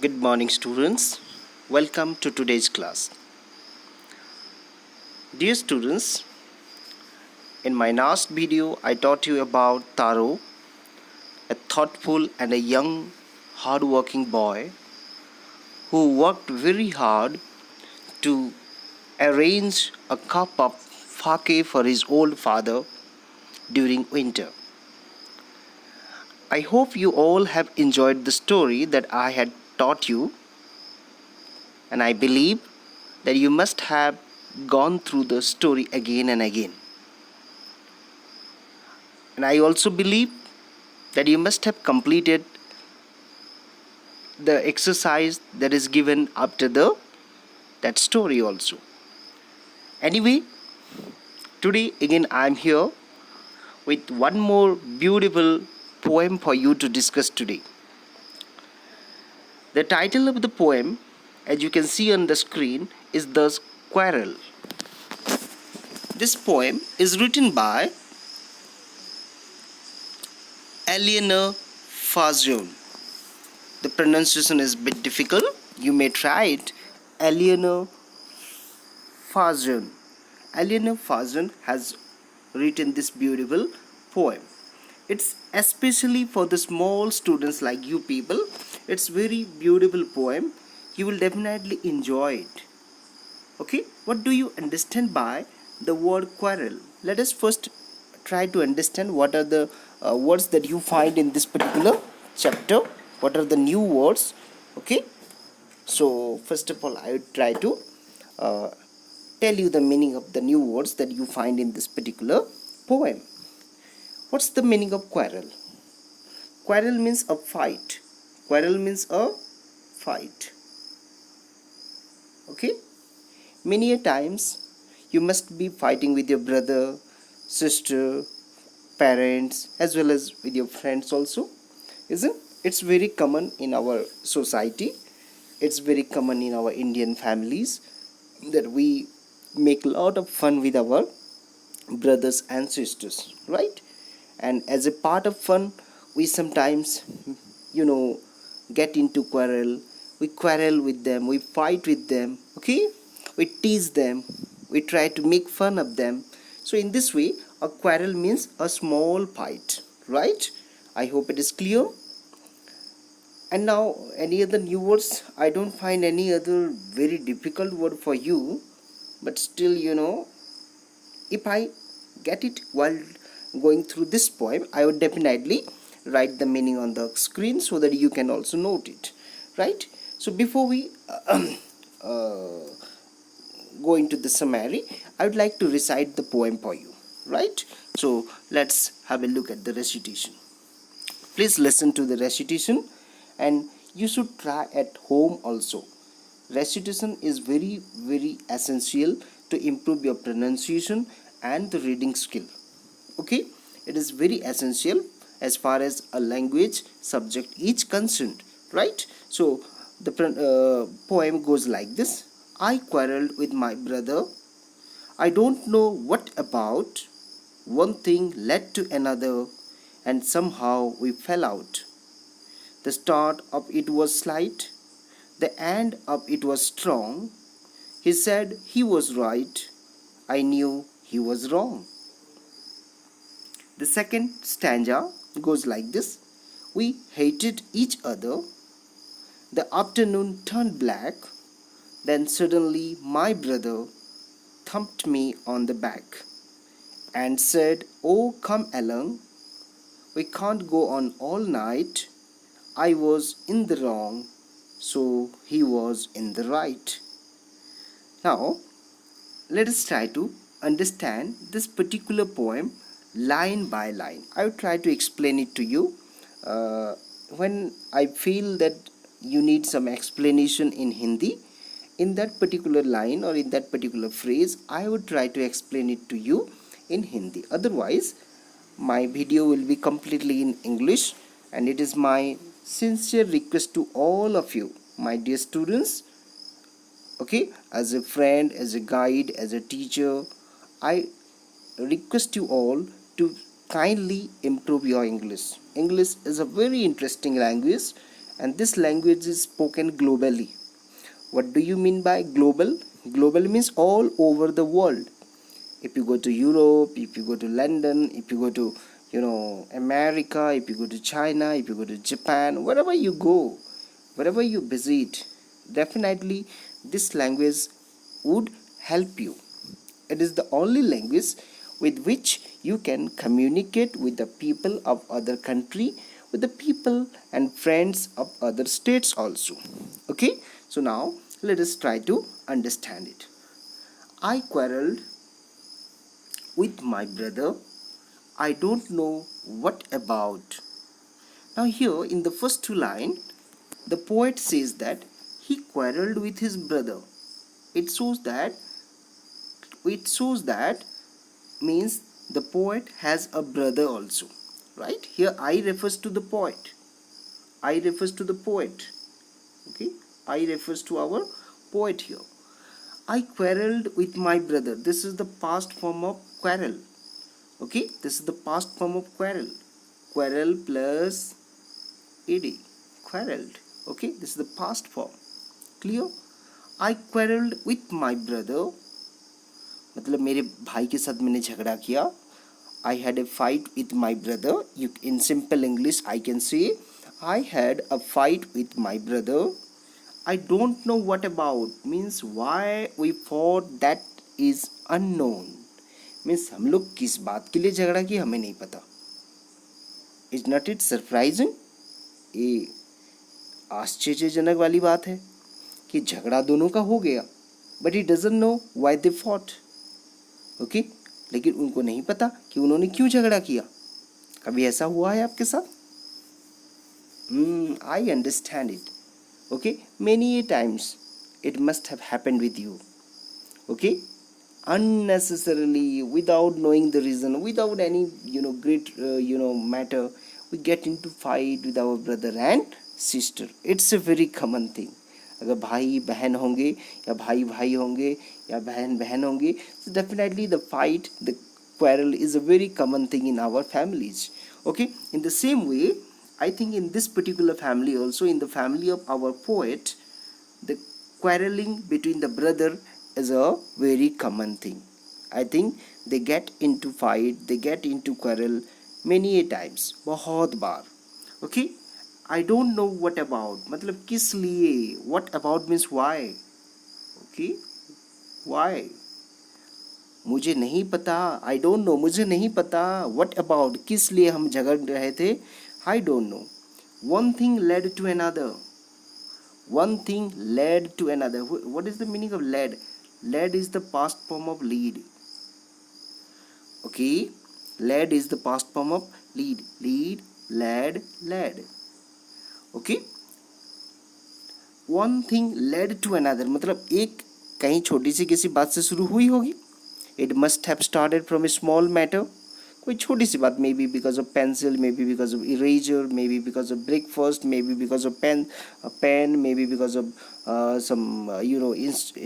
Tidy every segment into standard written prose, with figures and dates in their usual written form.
Good morning, students. Welcome to today's class. Dear students, in my last video, I taught you about Taro, a thoughtful and a young, hard-working boy who worked very hard to arrange a cup of sake for his old father during winter. I hope you all have enjoyed the story that I had taught you, and I believe that you must have gone through the story again and again. And I also believe that you must have completed the exercise that is given after that story also. Anyway, today again I am here with one more beautiful poem for you to discuss today. The title of the poem, as you can see on the screen, is The Squirrel. This poem is written by Eleanor Fajon. The pronunciation is a bit difficult. You may try it. Eleanor Fajon. Eleanor Fajon has written this beautiful poem. It's especially for the small students like you people. It's very beautiful poem. You will definitely enjoy it. Okay, what do you understand by the word quarrel? Let us first try to understand what are the words that you find in this particular chapter. What are the new words? Okay, so first of all I would try to uh, tell you the meaning of the new words that you find in this particular poem. What's the meaning of quarrel? Quarrel means a fight. Quarrel means a fight. Okay, many a times you must be fighting with your brother, sister, parents, as well as with your friends also, isn't it? It's very common in our society. It's very common in our Indian families that we make a lot of fun with our brothers and sisters, right? And as a part of fun, we sometimes, you know, get into quarrel. We quarrel with them, we fight with them, okay? We tease them, we try to make fun of them. So in this way, a quarrel means a small fight, right? I hope it is clear. And now, any other new words? I don't find any other very difficult word for you, but still, if I get it while going through this poem, I would definitely write the meaning on the screen so that you can also note it, right? So before we go into the summary, I would like to recite the poem for you, right? So let's have a look at the recitation. Please listen to the recitation, and you should try at home also. Recitation is very essential to improve your pronunciation and the reading skill. Okay, it is very essential as far as a language subject is concerned, right? So the poem goes like this. I quarreled with my brother. I don't know what about. One thing led to another, and somehow we fell out. The start of it was slight, the end of it was strong. He said he was right, I knew he was wrong. The second stanza goes like this. We hated each other. The afternoon turned black. Then suddenly my brother thumped me on the back and said, "Oh, come along. We can't go on all night." I was in the wrong, so he was in the right. Now, let us try to understand this particular poem line by line. I will try to explain it to you. When I feel that you need some explanation in Hindi, in that particular line or in that particular phrase, I would try to explain it to you in Hindi. Otherwise, my video will be completely in English, and it is my sincere request to all of you, my dear students, okay, as a friend, as a guide, as a teacher, I request you all to kindly improve your English. English is a very interesting language, and this language is spoken globally. What do you mean by global? Global means all over the world. If you go to Europe, if you go to London, if you go to America, if you go to China, if you go to Japan, wherever you go, wherever you visit, definitely this language would help you. It is the only language with which you can communicate with the people of other country, with the people and friends of other states also. Okay, so now let us try to understand it. I quarreled with my brother. I don't know what about. Now here in the first two lines, the poet says that he quarreled with his brother. It shows that means the poet has a brother also, right? Here I refers to the poet. I refers to the poet. Okay, I refers to our poet here. I quarreled with my brother. This is the past form of quarrel. Okay, this is the past form of quarrel. Quarrel plus ed. Quarreled. Okay, this is the past form. Clear? I quarreled with my brother. मतलब मेरे भाई के साथ मैंने झगड़ा किया. I had a fight with my brother. In simple English I can say I had a fight with my brother. I don't know what about means why we fought, that is unknown. Means हम लोग किस बात के लिए झगड़ा किया हमें नहीं पता. Is not it surprising? ये आश्चर्यजनक वाली बात है कि झगड़ा दोनों का हो गया, but he doesn't know why they fought. Okay, लेकिन उनको नहीं पता कि उन्होंने क्यों झगड़ा किया. कभी ऐसा हुआ है आपके साथ? I understand it. Okay, many times it must have happened with you. Okay, unnecessarily, without knowing the reason, without any great matter, we get into fight with our brother and sister. It's a very common thing. अगर भाई बहन होंगे या भाई भाई होंगे या बहन बहन होंगे, so definitely the fight, the quarrel is a very common thing in our families. Okay, in the same way, I think in this particular family also, in the family of our poet, the quarreling between the brother is a very common thing. I think they get into fight, they get into quarrel many a times, बहुत बार. Okay, I don't know what about, मतलब किस लिए. What about means why. Okay, why. मुझे नहीं पता. I don't know, मुझे नहीं पता. What about, किस लिए हम झगड़ रहे थे. I don't know. One thing led to another. One thing led to another. What is the meaning of led? Led is the past form of lead. Okay, led is the past form of lead. Lead, led, led. Okay, one thing led to another मतलब एक कहीं छोटी सी किसी बात से शुरू हुई होगी. It must have started from a small matter. कोई छोटी सी बात, maybe because of pencil, maybe because of eraser, maybe because of breakfast, maybe because of pen, maybe because of some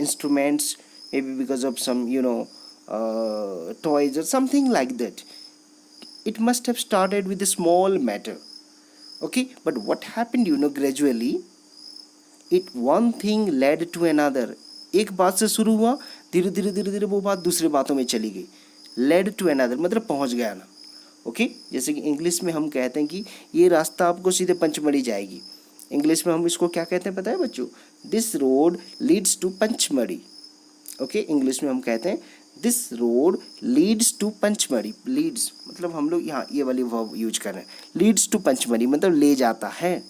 instruments, maybe because of some toys or something like that. It must have started with a small matter. Okay, but what happened gradually, one thing led to another. एक बात से शुरू हुआ, धीरे धीरे वो बात दूसरे बातों में चली गई. लेड टू अनदर मतलब पहुंच गया ना. ओके, जैसे कि इंग्लिश में हम कहते हैं कि ये रास्ता आपको सीधे पंचमढ़ी जाएगी. इंग्लिश में हम इसको क्या कहते हैं पता है बच्चों? This road leads to Pachmarhi. Okay, English में हम कहते हैं this road leads to Pachmarhi. Leads मतलब हम लोग यहाँ ये वाली वर्ब यूज कर रहे हैं. लीड्स टू पंचमढ़ी मतलब ले जाता है.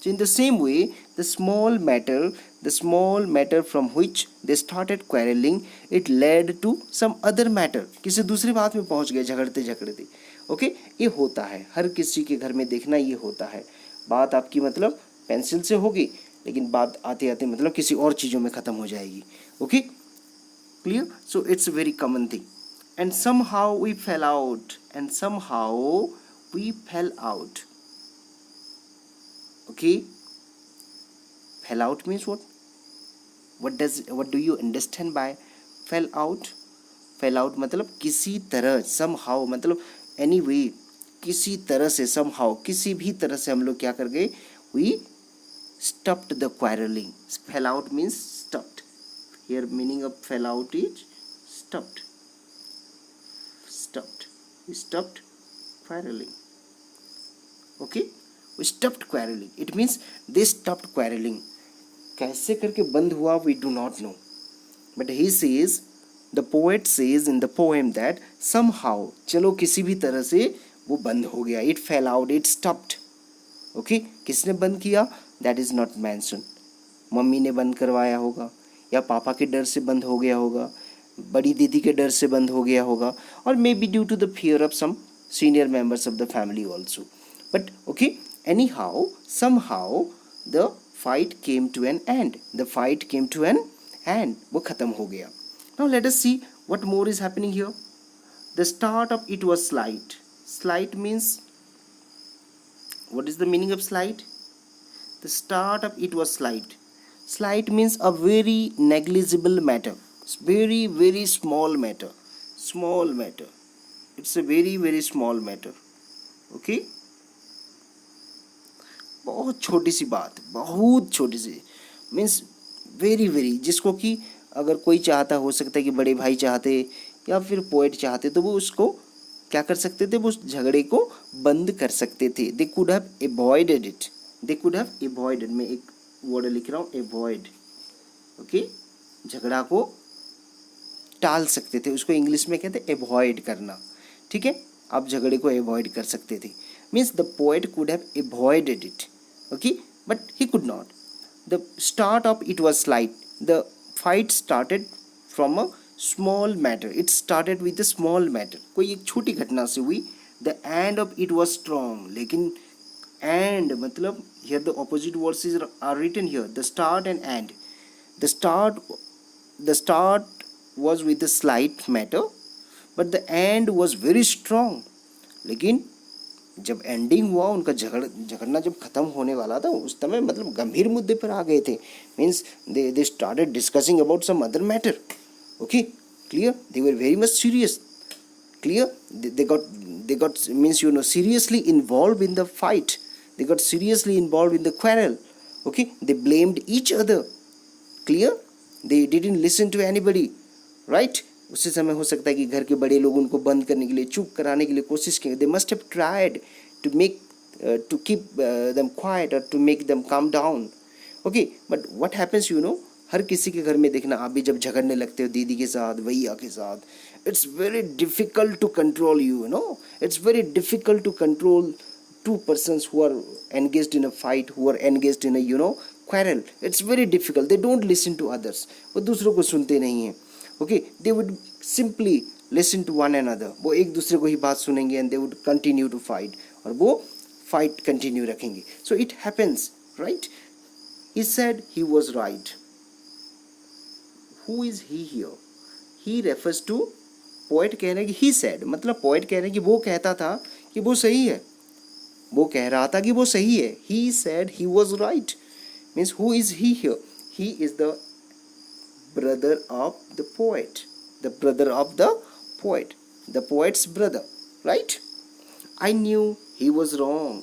So in the same way, the small matter from which they started quarreling, it led to some other matter. किसी दूसरी बात में पहुंच गए झगड़ते झगड़ते. ओके, ये होता है हर किसी के घर में, देखना ये होता है. बात आपकी मतलब पेंसिल से होगी, लेकिन बात आते आते मतलब किसी और चीज़ों में ख़त्म हो जाएगी. Okay, clear? So it's a very common thing. And somehow we fell out. Okay, fell out means what? What do you understand by fell out? Fell out मतलब किसी तरह, somehow मतलब anyway, किसी तरह से, somehow किसी भी तरह से हम लोग क्या कर गए, we stopped the quarreling. Fell out means stopped. Here meaning of fell out is stopped. Stopped quarreling. Okay, we stopped quarreling. It means they stopped quarreling. कैसे करके बंद हुआ we do not know. But he says, the poet says in the poem that somehow, चलो किसी भी तरह से वो बंद हो गया. It fell out, it stopped. Okay, किसने बंद किया? That is not mentioned. Mummy ने बंद करवाया होगा, या पापा के डर से बंद हो गया होगा, बड़ी दीदी के डर से बंद हो गया होगा, or maybe due to the fear of some senior members of the family also. But okay, anyhow, somehow the fight came to an end. The fight came to an end. वो खत्म हो गया. Now let us see what more is happening here. The start of it was slight. Slight means, what is the meaning of slight? The start of it was slight. Slight means a very negligible matter. It's very, very small matter. Small matter. It's a very, very small matter. Okay? बहुत छोटी सी बात, बहुत छोटी सी, means very very, जिसको कि अगर कोई चाहता, हो सकता है कि बड़े भाई चाहते या फिर पोएट चाहते, तो वो उसको क्या कर सकते थे, वो उस झगड़े को बंद कर सकते थे. They could have avoided it. They could have avoided, मैं एक वर्ड लिख रहा हूँ, अवॉइड. ओके, झगड़ा को टाल सकते थे, उसको इंग्लिश में कहते हैं अवॉइड करना. ठीक है, आप झगड़े को अवॉइड कर सकते थे. Means the poet could have avoided it. Okay, but he could not. The start of it was slight. The fight started from a small matter. It started with a small matter. कोई एक छोटी घटना से हुई. The end of it was strong. लेकिन end मतलब here the opposite words is are written here. The start and end. The start was with a slight matter, but the end was very strong. लेकिन जब ending हुआ, उनका झगड़ना जब खत्म होने वाला था, उस समय मतलब गंभीर मुद्दे पर आ गए थे. Means they started discussing about some other matter. Okay, clear? They were very much serious. Clear? they got means seriously involved in the fight. They got seriously involved in the quarrel. Okay, they blamed each other. Clear? They didn't listen to anybody. Right. उसी समय हो सकता है कि घर के बड़े लोग उनको बंद करने के लिए, चुप कराने के लिए कोशिश किए. They must have tried to make to keep them quiet और to make them calm down. Okay, but what happens हर किसी के घर में देखना, आप भी जब झगड़ने लगते हो दीदी के साथ, भैया के साथ, it's very difficult to control it's very difficult to control two persons who are engaged in a fight, who are engaged in a quarrel. It's very difficult. They don't listen to others. वो दूसरों को सुनते नहीं हैं. Okay, they would simply listen to one another. वो एक दूसरे को ही बात सुनेंगे and they would continue to fight. और वो fight continue रखेंगे. So it happens, right? He said he was right. Who is he here? He refers to poet. कह रहे हैं कि he said, मतलब poet कह रहे हैं कि वो कहता था कि वो सही है. वो कह रहा था कि वो सही है. He said he was right. Means who is he here? He is the brother of the poet. The brother of the poet. The poet's brother. Right? I knew he was wrong.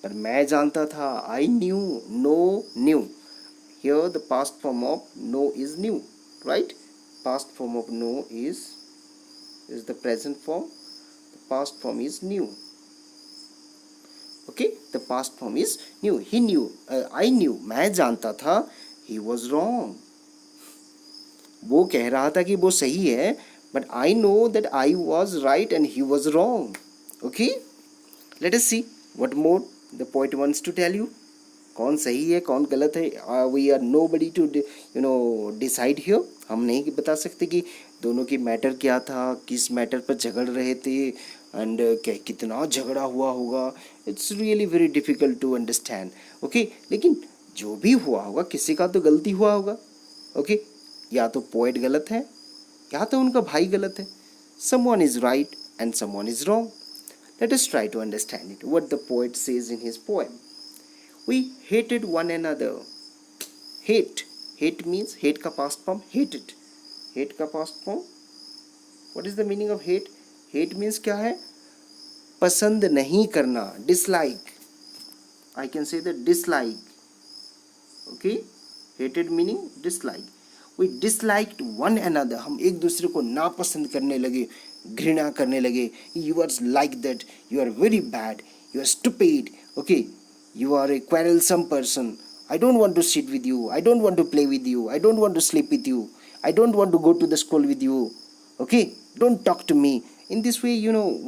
पर मैं जानता था. I knew. No, knew. Here the past form of know is knew. Right? Past form of know is the present form. The past form is knew. Okay, the past form is knew. He knew. I knew. मैं जानता था. He was wrong. वो कह रहा था कि वो सही है, but I know that I was right and he was wrong. Okay, let us see what more the poet wants to tell you. कौन सही है कौन गलत है. We are nobody to decide here. हम नहीं बता सकते कि दोनों की मैटर क्या था, किस मैटर पर झगड़ रहे थे, एंड कितना झगड़ा हुआ होगा. It's really very difficult to understand. Okay, लेकिन जो भी हुआ होगा, किसी का तो गलती हुआ होगा. ओके, या तो पोएट गलत है या तो उनका भाई गलत है. Someone is right and someone is wrong. Let us try to understand it. What the poet says in his poem. We hated one another. Hate means, hate का पास्ट फॉर्म हेटेड. हेट का past form, what is the meaning of hate. Hate means क्या है? पसंद नहीं करना. Dislike. I can say the dislike. Okay, hated meaning dislike, we disliked one another, हम एक दूसरे को नापसंद करने लगे, घृणा करने लगे. You are like that, you are very bad, you are stupid, okay, you are a quarrelsome person, I don't want to sit with you, I don't want to play with you, I don't want to sleep with you, I don't want to go to the school with you, okay, don't talk to me. In this way,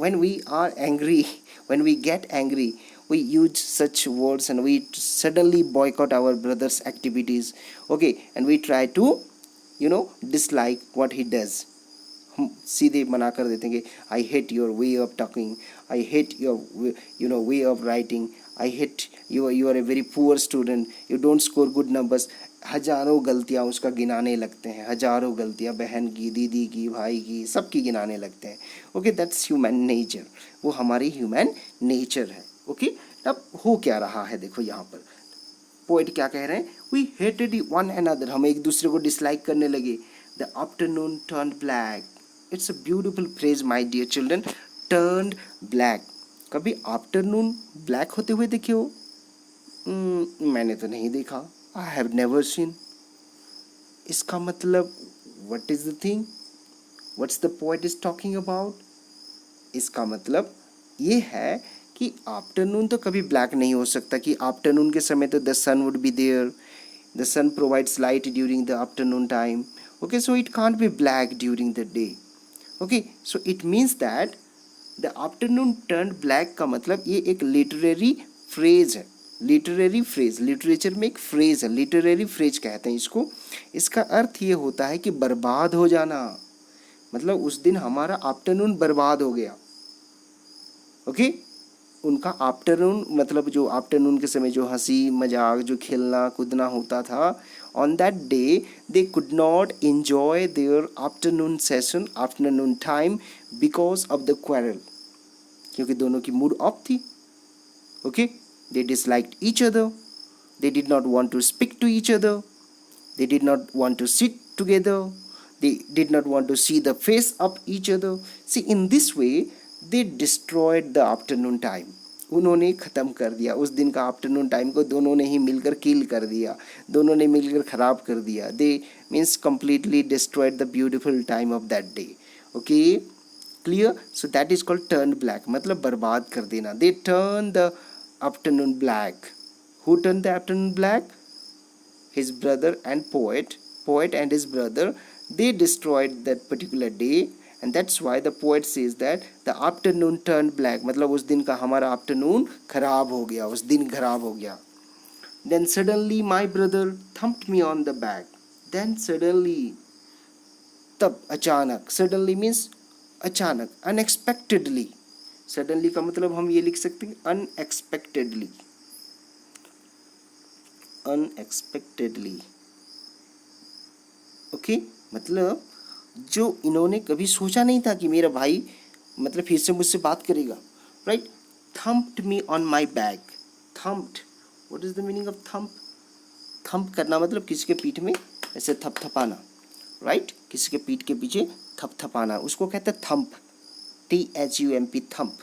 when we are angry, when we get angry, we use such words and we suddenly boycott our brother's activities, okay, and we try to dislike what he does. हम सीधे मना कर देते हैं कि I hate your way of talking, I hate your way of writing, I hate you are a very poor student, you don't score good numbers. हजारों गलतियाँ उसका गिनाने लगते हैं, हजारों गलतियाँ बहन की, दीदी की, भाई की, सबकी गिनाने लगते हैं. ओके, दैट्स ह्यूमन नेचर, वो हमारी ह्यूमन नेचर है. ओके, अब हो क्या रहा है देखो यहाँ पर पोएट क्या कह रहे हैं, वी हेटेड वन अनदर, हम एक दूसरे को डिसलाइक करने लगे. The afternoon turned black, it's a beautiful phrase my dear children, turned black. कभी आफ्टरनून ब्लैक होते हुए देखे हो? मैंने तो नहीं देखा, आई हैव नेवर सीन. इसका मतलब what is the thing, what's the poet is talking about? इसका मतलब ये है कि आफ्टरनून तो कभी ब्लैक नहीं हो सकता, कि आफ्टरनून के समय तो the sun would be there, the sun provides light during the afternoon time. Okay, so it can't be black during the day. Okay, so it means that the afternoon turned black का मतलब ये एक literary phrase है. Literary phrase, literature में एक phrase है, literary phrase कहते हैं इसको. इसका अर्थ ये होता है कि बर्बाद हो जाना, मतलब उस दिन हमारा आफ्टरनून बर्बाद हो गया. ओके, उनका आफ्टरनून मतलब जो आफ्टरनून के समय जो हंसी मजाक, जो खेलना कूदना होता था, on that day they could not enjoy their afternoon session, afternoon time, because of the quarrel, क्योंकि दोनों की मूड ऑफ थी. okay, they disliked each other, they did not want to speak to each other, they did not want to sit together, they did not want to see the face of each other. See, in this way they destroyed the afternoon time. उन्होंने ख़त्म कर दिया उस दिन का afternoon time को, दोनों ने ही मिलकर किल कर दिया, दोनों ने मिलकर ख़राब कर दिया. दे means completely destroyed the beautiful time of that day. Okay, clear? So that is called turn black, मतलब बर्बाद कर देना. They turn the afternoon black. Who turn the afternoon black? His brother and poet and his brother, they destroyed that particular day, and that's why the poet says that the afternoon turned black, मतलब उस दिन का हमारा afternoon खराब हो गया, उस दिन खराब हो गया. Then suddenly my brother thumped me on the back. Then suddenly, तब अचानक, suddenly means अचानक, unexpectedly. suddenly का मतलब हम ये लिख सकते हैं unexpectedly. unexpectedly. ओके, मतलब जो इन्होंने कभी सोचा नहीं था कि मेरा भाई मतलब फिर से मुझसे बात करेगा. Right, thumped me on my back. Thumped, what is the meaning of thump? Thump करना मतलब किसी के पीठ में ऐसे थपथपाना. राइट, किसी के पीठ के पीछे थपथपाना, उसको कहते हैं थम्प. THUMP, thump.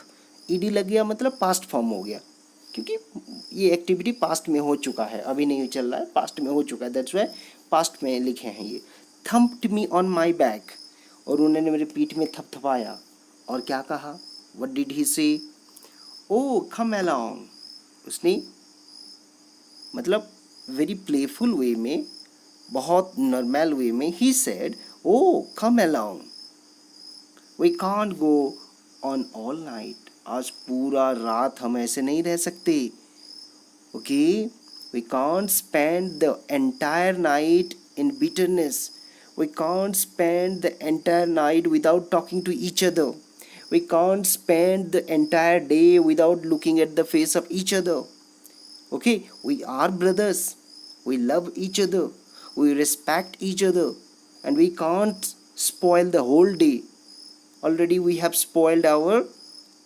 ED लग गया मतलब पास्ट फॉर्म हो गया, क्योंकि ये एक्टिविटी पास्ट में हो चुका है, अभी नहीं चल रहा है, पास्ट में हो चुका है. दैट्स व्हाई पास्ट में लिखे हैं ये. Thumped me on my back, और उन्होंने मेरे पीठ में थपथपाया. और क्या कहा? व्हाट डिड ही से? ओ कम अलोंग. उसने मतलब वेरी प्लेफुल वे में, बहुत नॉर्मल वे में ही said, oh come along, we can't go on all night. आज पूरा रात हम ऐसे नहीं रह सकते. Okay, we can't spend the entire night in bitterness. We can't spend the entire night without talking to each other. We can't spend the entire day without looking at the face of each other. Okay, we are brothers, we love each other, we respect each other, and we can't spoil the whole day. Already we have spoiled our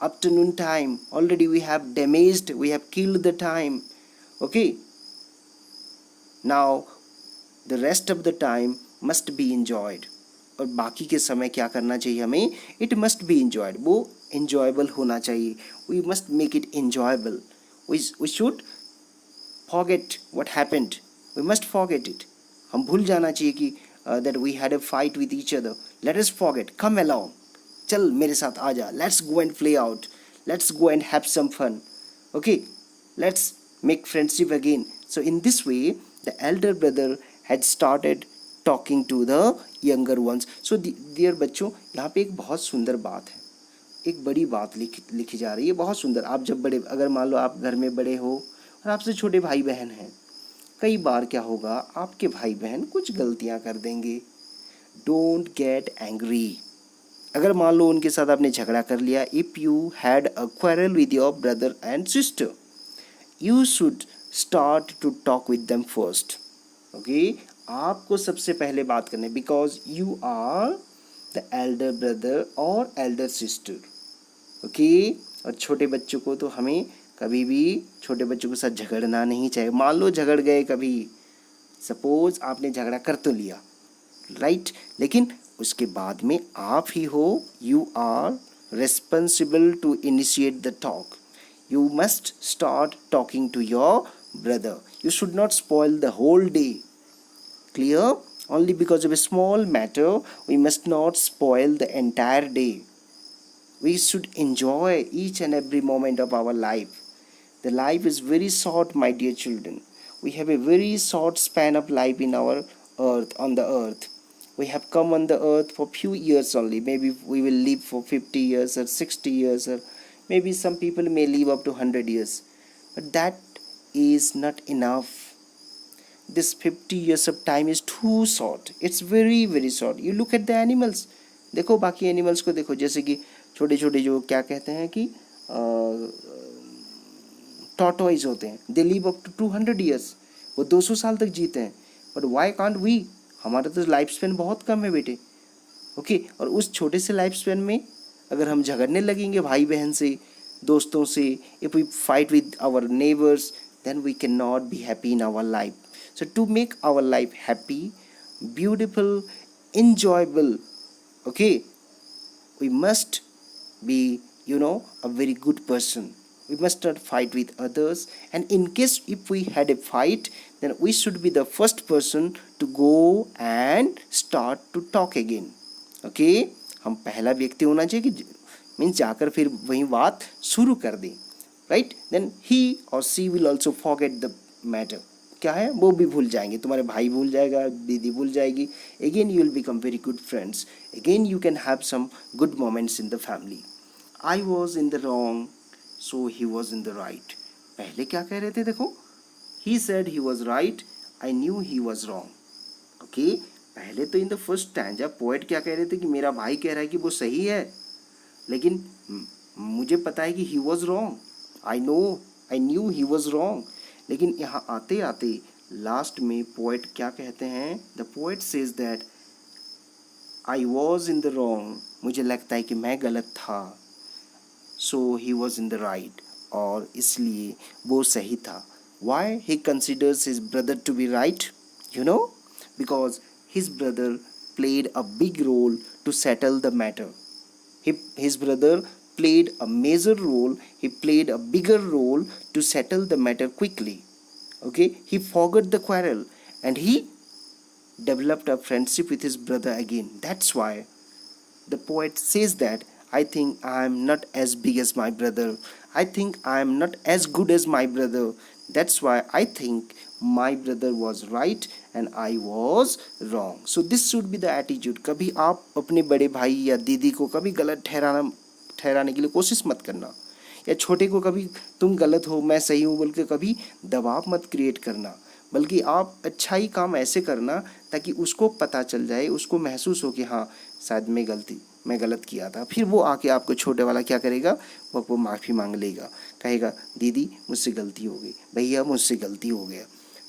afternoon time, already we have damaged, we have killed the time. Okay, now the rest of the time must be enjoyed. और बाकी के समय क्या करना चाहिए हमें? It must be enjoyed. वो enjoyable होना चाहिए. We must make it enjoyable. We should forget what happened. We must forget it. हम भूल जाना चाहिए कि that we had a fight with each other. Let us forget. Come along. चल मेरे साथ आ जा. Let's go and play out. Let's go and have some fun. Okay. Let's make friendship again. So in this way, the elder brother had started talking to the younger ones. So dear बच्चों, यहाँ पे एक बहुत सुंदर बात है, एक बड़ी बात लिखी जा रही है, बहुत सुंदर. आप जब बड़े, अगर मान लो आप घर में बड़े हो और आपसे छोटे भाई बहन हैं, कई बार क्या होगा, आपके भाई बहन कुछ गलतियां कर देंगे. Don't get angry. अगर मान लो उनके साथ आपने झगड़ा कर लिया, if you had a quarrel with your brother and sister, you should start to talk with them first. Okay, आपको सबसे पहले बात करनी, because you are the elder brother और एल्डर सिस्टर. ओके, और छोटे बच्चों को तो हमें कभी भी छोटे बच्चों के साथ झगड़ना नहीं चाहिए. मान लो झगड़ गए कभी, सपोज आपने झगड़ा कर तो लिया, राइट, लेकिन उसके बाद में आप ही हो, you are responsible to initiate the talk. You must start talking to your brother. You should not spoil the whole day. Clear? Only because of a small matter, we must not spoil the entire day. We should enjoy each and every moment of our life. The life is very short, my dear children. We have a very short span of life in our earth, on the earth. We have come on the earth for few years only. Maybe we will live for 50 years or 60 years, or maybe some people may live up to 100 years. But that is not enough. This 50 years of time is too short. It's very very short. You look at the animals. देखो बाकी animals को देखो, जैसे कि छोटे छोटे जो क्या कहते हैं कि टॉर्टोइज होते हैं, they live up to 200 years, वो 200 साल तक जीते हैं. But why can't we? हमारा तो लाइफ स्पेन बहुत कम है बेटे. ओके, और उस छोटे से लाइफ स्पेन में अगर हम झगड़ने लगेंगे भाई बहन से, दोस्तों से, if we fight with our neighbours, then we can not be happy in our life. So to make our life happy, beautiful, enjoyable, okay, we must be, a very good person. We must not fight with others, and in case if we had a fight, then we should be the first person to go and start to talk again. Okay, हम पहला व्यक्ति होना चाहिए कि means जाकर फिर वही बात शुरू कर दें, राइट. देन ही और she will also forget the matter. क्या है, वो भी भूल जाएंगे, तुम्हारे भाई भूल जाएगा, दीदी भूल जाएगी. Again you will become very good friends. Again you can have some good moments in the family. I was in the wrong, so he was in the right. पहले क्या कह रहे थे देखो, he said he was right, I knew he was wrong. Okay, पहले तो in the first stanza poet क्या कह रहे थे कि मेरा भाई कह रहा है कि वो सही है, लेकिन मुझे पता है कि ही was wrong. I knew he was wrong. लेकिन यहाँ आते आते लास्ट में पोएट क्या कहते हैं, the poet says that I was in the wrong, मुझे लगता है कि मैं गलत था, so he was in the right, और इसलिए वो सही था. Why he considers his brother to be right, because his brother played a big role to settle the matter. His brother played a major role, he played a bigger role to settle the matter quickly. Okay, he forgot the quarrel and he developed a friendship with his brother again. That's why the poet says that I think I am not as big as my brother, I think I am not as good as my brother, that's why I think my brother was right and I was wrong. So this should be the attitude. कभी आप अपने बड़े भाई या दीदी को कभी गलत ठहराने के लिए कोशिश मत करना, या छोटे को कभी तुम गलत हो मैं सही हूँ बोल के कभी दबाव मत क्रिएट करना, बल्कि आप अच्छा ही काम ऐसे करना ताकि उसको पता चल जाए, उसको महसूस हो कि हाँ शायद मैं गलत किया था. फिर वो आके आपको छोटे वाला क्या करेगा, वो आपको माफ़ी मांग लेगा, कहेगा दीदी मुझसे गलती हो गई, भैया मुझसे गलती हो गया,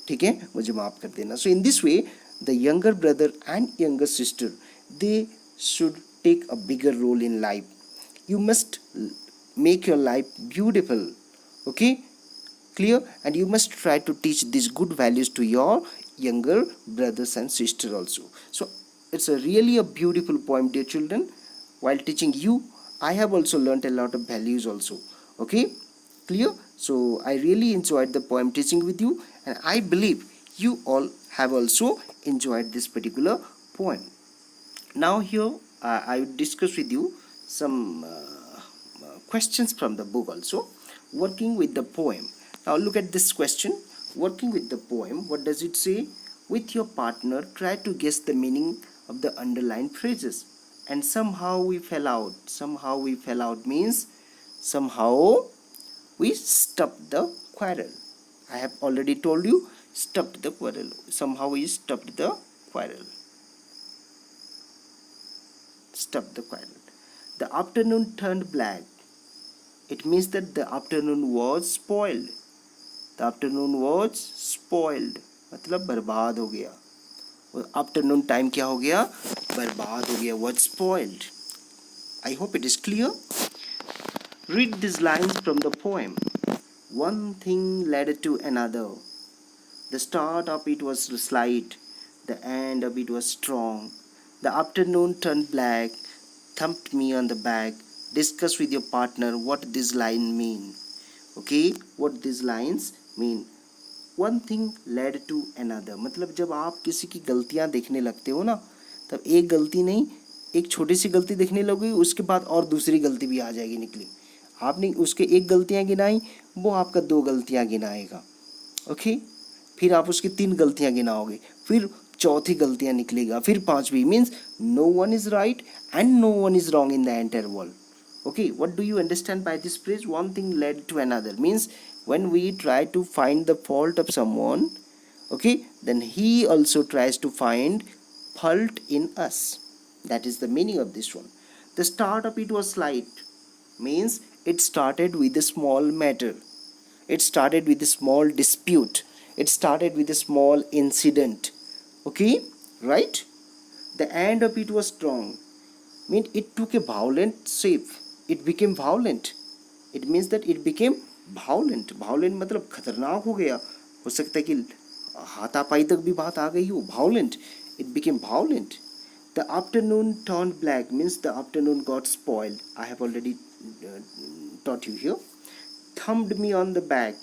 ठीक है, मुझे माफ़ कर देना. So in this way the younger brother and younger sister, they should take a bigger role in life. You must make your life beautiful. Okay, clear? And you must try to teach these good values to your younger brothers and sisters also. So it's really a beautiful poem, dear children. While teaching you, I have also learnt a lot of values also. Okay, clear? So I really enjoyed the poem teaching with you, and I believe you all have also enjoyed this particular poem. Now here I will discuss with you some questions from the book also. Working with the poem. Now look at this question. Working with the poem, what does it say? With your partner, try to guess the meaning of the underlined phrases. And somehow we fell out. Somehow we fell out means somehow we stopped the quarrel. I have already told you, stopped the quarrel. Somehow we stopped the quarrel. Stopped the quarrel. The afternoon turned black. It means that the afternoon was spoiled. The afternoon was spoiled. मतलब बर्बाद हो गया. Afternoon time क्या हो गया? बर्बाद हो गया. Was spoiled. I hope it is clear. Read these lines from the poem. One thing led to another. The start of it was slight. The end of it was strong. The afternoon turned black. Thumped me on the back. Discuss with your partner what this line mean. Okay, what these lines mean. One thing led to another. मतलब जब आप किसी की गलतियां देखने लगते हो ना, तब एक गलती नहीं, एक छोटी सी गलती देखने लगोगे, उसके बाद और दूसरी गलती भी आ जाएगी निकली. आपने उसके एक गलतियां गिनाई, वो आपका दो गलतियां गिनाएगा. ओके, फिर आप उसकी तीन गलतियां गिनाओगे, फिर चौथी गलतियां निकलेगा, फिर पांचवी. Means no one is right and no one is wrong in the entire world. Okay, what do you understand by this phrase? One thing led to another means when we try to find the fault of someone, okay, then he also tries to find fault in us. That is the meaning of this one. The start of it was slight means it started with a small matter. It started with a small dispute. It started with a small incident. Okay, right? The end of it was strong. Mean it took a violent shape. It became violent. It means that it became violent. Violent मतलब खतरनाक हो गया. हो सकता है कि हाथापाई तक भी बात आ गई हो. Violent. It became violent. The afternoon turned black means the afternoon got spoiled. I have already taught you here. Thumped me on the back.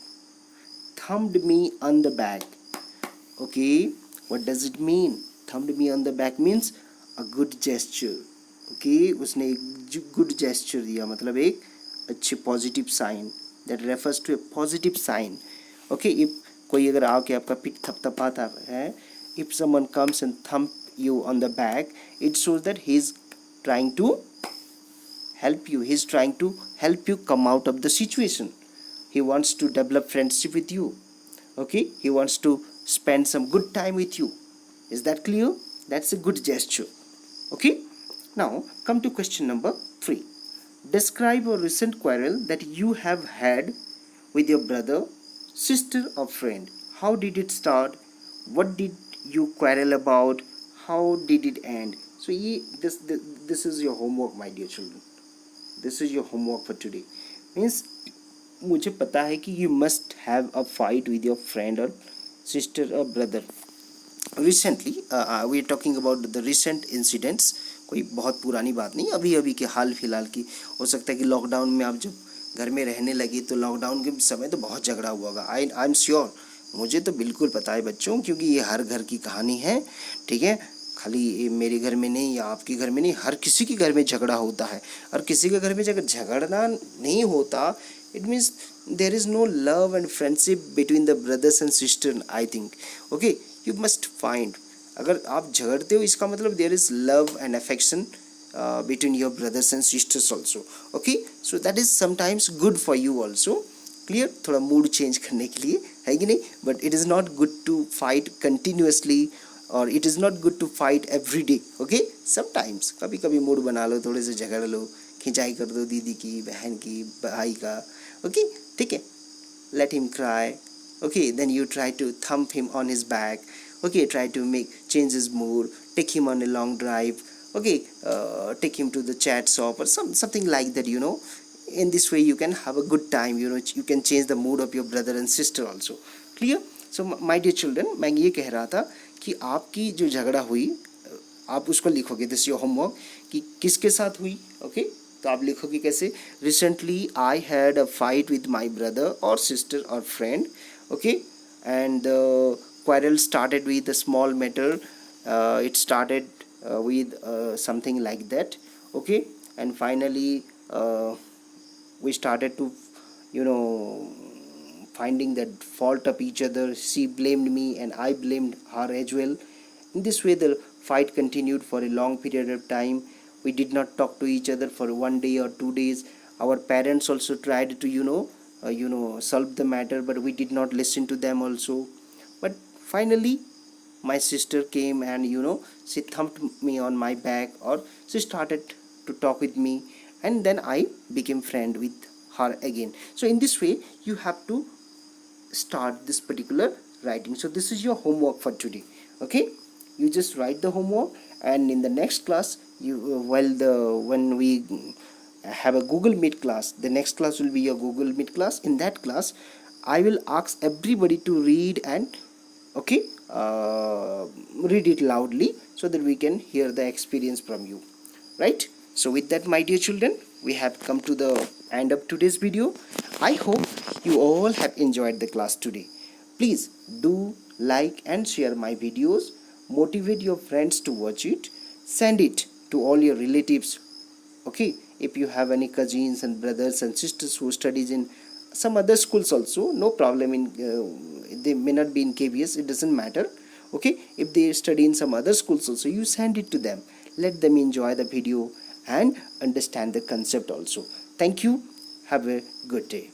Thumped me on the back. Okay, what does it mean? Thumped me on the back means a good gesture. Okay, उसने एक good gesture दिया, मतलब एक अच्छे positive sign. That refers to a positive sign. Okay, if कोई अगर आके आपका पीठ थपथपाता है, if someone comes and thump you on the back, it shows that he is trying to help you. He is trying to help you come out of the situation. He wants to develop friendship with you. Okay, he wants to spend some good time with you. Is that clear? That's a good gesture. Okay, now come to question number 3. Describe a recent quarrel that you have had with your brother, sister or friend. How did it start? What did you quarrel about? How did it end? So this is your homework, my dear children. This is your homework for today. Means मुझे पता है कि you must have a fight with your friend or sister or brother. Recently we are talking about the recent incidents. कोई बहुत पुरानी बात नहीं, अभी अभी के हाल फिलहाल की. हो सकता है कि लॉकडाउन में आप जब घर में रहने लगी तो लॉकडाउन के समय तो बहुत झगड़ा हुआ होगा. आई एम श्योर, मुझे तो बिल्कुल पता है बच्चों, क्योंकि ये हर घर की कहानी है. ठीक है, खाली मेरे घर में नहीं या आपके घर में नहीं, हर किसी के घर में झगड़ा होता है. और किसी के घर में अगर झगड़ना नहीं होता, it means there is no love and friendship between the brothers and sister. I think okay, you must find. अगर आप झगड़ते हो इसका मतलब there is love and affection between your brothers and sisters also. Okay, so that is sometimes good for you also. Clear, थोड़ा mood change करने के लिए, है कि नहीं. But it is not good to fight continuously और it is not good to fight every day. Okay, sometimes कभी कभी मूड बना लो, थोड़े से झगड़ लो, खिंचाई कर दो दीदी की, बहन की, भाई का. ओके, ठीक है, let him cry. Okay, then you try to thump him on his back. Okay, try to make change his mood, take him on a long drive. Okay, take him to the chaat shop और something like that, you know. In this way you can have a good time, you know. You can change the mood of your brother and sister also. Clear? So my dear children, मैं ये कह रहा था कि आपकी जो झगड़ा हुई, आप उसको लिखोगे. दिस योर होमवर्क कि किसके साथ हुई. ओके, तो आप लिखोगे कैसे. Recently I had a fight with my brother और सिस्टर और friend. Okay, and quarrel started with a small matter. It started with something like that, okay, and finally we started to, you know, finding the fault of each other. She blamed me and I blamed her as well. In this way the fight continued for a long period of time. We did not talk to each other for 1 day or 2 days. Our parents also tried to, solve the matter, but we did not listen to them also. But finally my sister came and, she thumped me on my back, or she started to talk with me, and then I became friend with her again. So in this way you have to start this particular writing. So this is your homework for today, okay? You just write the homework, and in the next class, when we have a Google Meet class, the next class will be your Google Meet class. In that class I will ask everybody to read, and okay, read it loudly so that we can hear the experience from you, right? So with that, my dear children, we have come to the end of today's video. I hope you all have enjoyed the class today. Please do like and share my videos, motivate your friends to watch it, send it to all your relatives, okay? If you have any cousins and brothers and sisters who studies in some other schools also, no problem, they may not be in KVS, it doesn't matter, okay? If they study in some other schools also, you send it to them. Let them enjoy the video and understand the concept also. Thank you. Have a good day.